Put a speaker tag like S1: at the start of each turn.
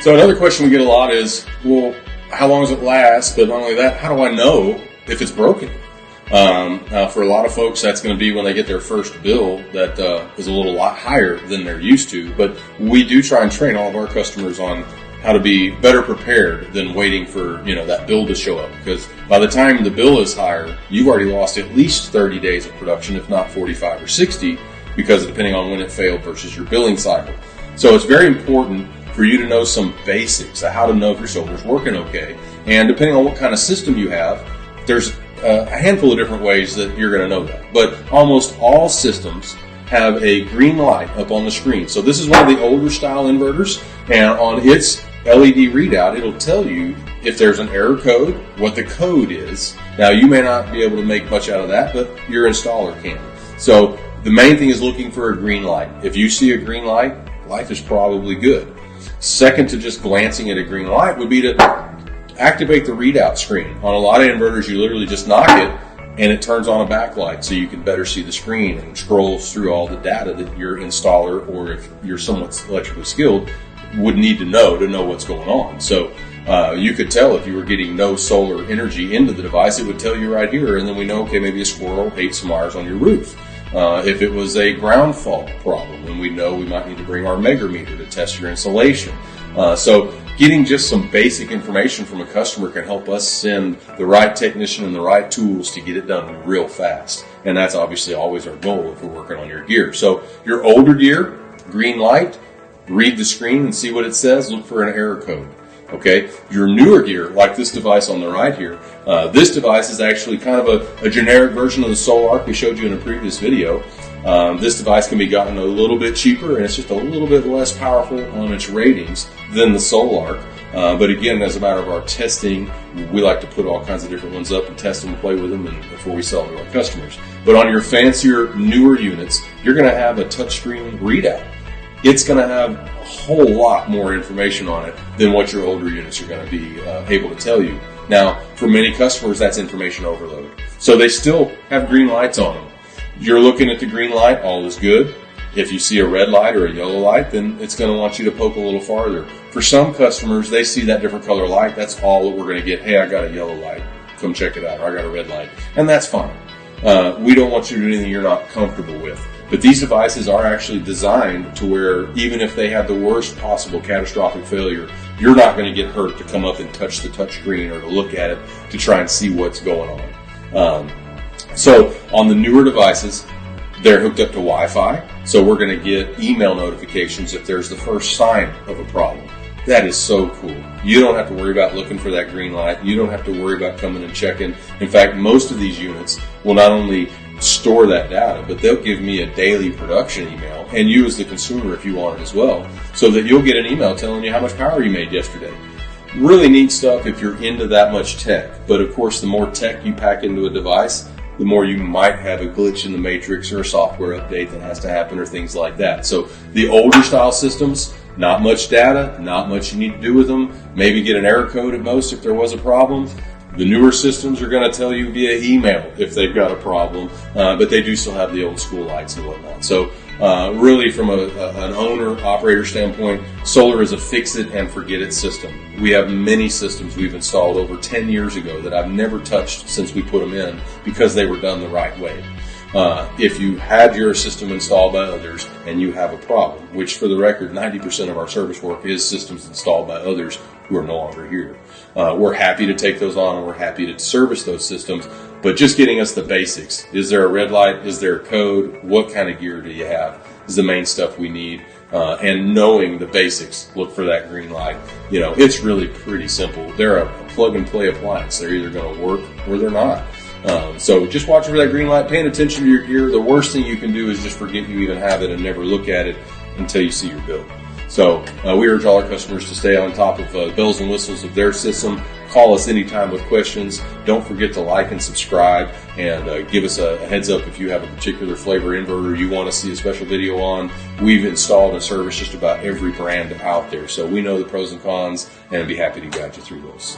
S1: So another question we get a lot is, well, how long does it last? But not only that, how do I know if it's broken? For a lot of folks, that's going to be when they get their first bill that is a little lot higher than they're used to. But we do try and train all of our customers on how to be better prepared than waiting for, that bill to show up. Because by the time the bill is higher, you've already lost at least 30 days of production, if not 45 or 60, because depending on when it failed versus your billing cycle. So it's very important for you to know some basics of how to know if your solar's working okay. And depending on what kind of system you have, there's a handful of different ways that you're going to know that. But almost all systems have a green light up on the screen. So this is one of the older style inverters, and on its LED readout, it'll tell you if there's an error code, what the code is. Now, you may not be able to make much out of that, but your installer can. So the main thing is looking for a green light. If you see a green light, life is probably good. Second to just glancing at a green light would be to activate the readout screen. On a lot of inverters, you literally just knock it and it turns on a backlight so you can better see the screen and scrolls through all the data that your installer, or if you're somewhat electrically skilled, would need to know what's going on. So you could tell if you were getting no solar energy into the device, it would tell you right here, and then we know, okay, maybe a squirrel ate some wires on your roof. If it was a ground fault problem, then we know we might need to bring our megameter to test your insulation. So getting just some basic information from a customer can help us send the right technician and the right tools to get it done real fast. And that's obviously always our goal if we're working on your gear. So your older gear, green light, read the screen and see what it says, look for an error code. Okay, your newer gear, like this device on the right here, this device is actually kind of a generic version of the Solarc we showed you in a previous video. This device can be gotten a little bit cheaper, and it's just a little bit less powerful on its ratings than the Solarc. But again, as a matter of our testing, we like to put all kinds of different ones up and test them and play with them before we sell them to our customers. But on your fancier, newer units, you're going to have a touchscreen readout. It's going to have a whole lot more information on it than what your older units are going to be able to tell you. Now, for many customers, that's information overload. So they still have green lights on them. You're looking at the green light, all is good. If you see a red light or a yellow light, then it's going to want you to poke a little farther. For some customers, they see that different color light. That's all that we're going to get. Hey, I got a yellow light. Come check it out. Or I got a red light. And that's fine. We don't want you to do anything you're not comfortable with. But these devices are actually designed to where even if they have the worst possible catastrophic failure, you're not going to get hurt to come up and touch the touch screen or to look at it to try and see what's going on. So on the newer devices, they're hooked up to Wi-Fi. So we're going to get email notifications if there's the first sign of a problem. That is so cool. You don't have to worry about looking for that green light. You don't have to worry about coming and checking. In fact, most of these units will not only store that data, but they'll give me a daily production email, and you as the consumer if you want it as well, so that you'll get an email telling you how much power you made yesterday. Really neat stuff if you're into that much tech. But of course, the more tech you pack into a device, the more you might have a glitch in the matrix or a software update that has to happen or things like that. So the older style systems, not much data, not much you need to do with them. Maybe get an error code at most if there was a problem. The newer systems are going to tell you via email if they've got a problem, but they do still have the old school lights and whatnot. So really from an owner-operator standpoint, solar is a fix-it-and-forget-it system. We have many systems we've installed over 10 years ago that I've never touched since we put them in because they were done the right way. If you had your system installed by others and you have a problem, which for the record, 90% of our service work is systems installed by others who are no longer here. We're happy to take those on and we're happy to service those systems, but just getting us the basics. Is there a red light? Is there a code? What kind of gear do you have? Is the main stuff we need. And knowing the basics, look for that green light. It's really pretty simple. They're a plug and play appliance. They're either going to work or they're not. So just watching for that green light, paying attention to your gear. The worst thing you can do is just forget you even have it and never look at it until you see your bill. So we urge all our customers to stay on top of bells and whistles of their system. Call us anytime with questions. Don't forget to like and subscribe, and give us a heads up if you have a particular flavor inverter you want to see a special video on. We've installed and serviced just about every brand out there, so we know the pros and cons, and I'd be happy to guide you through those.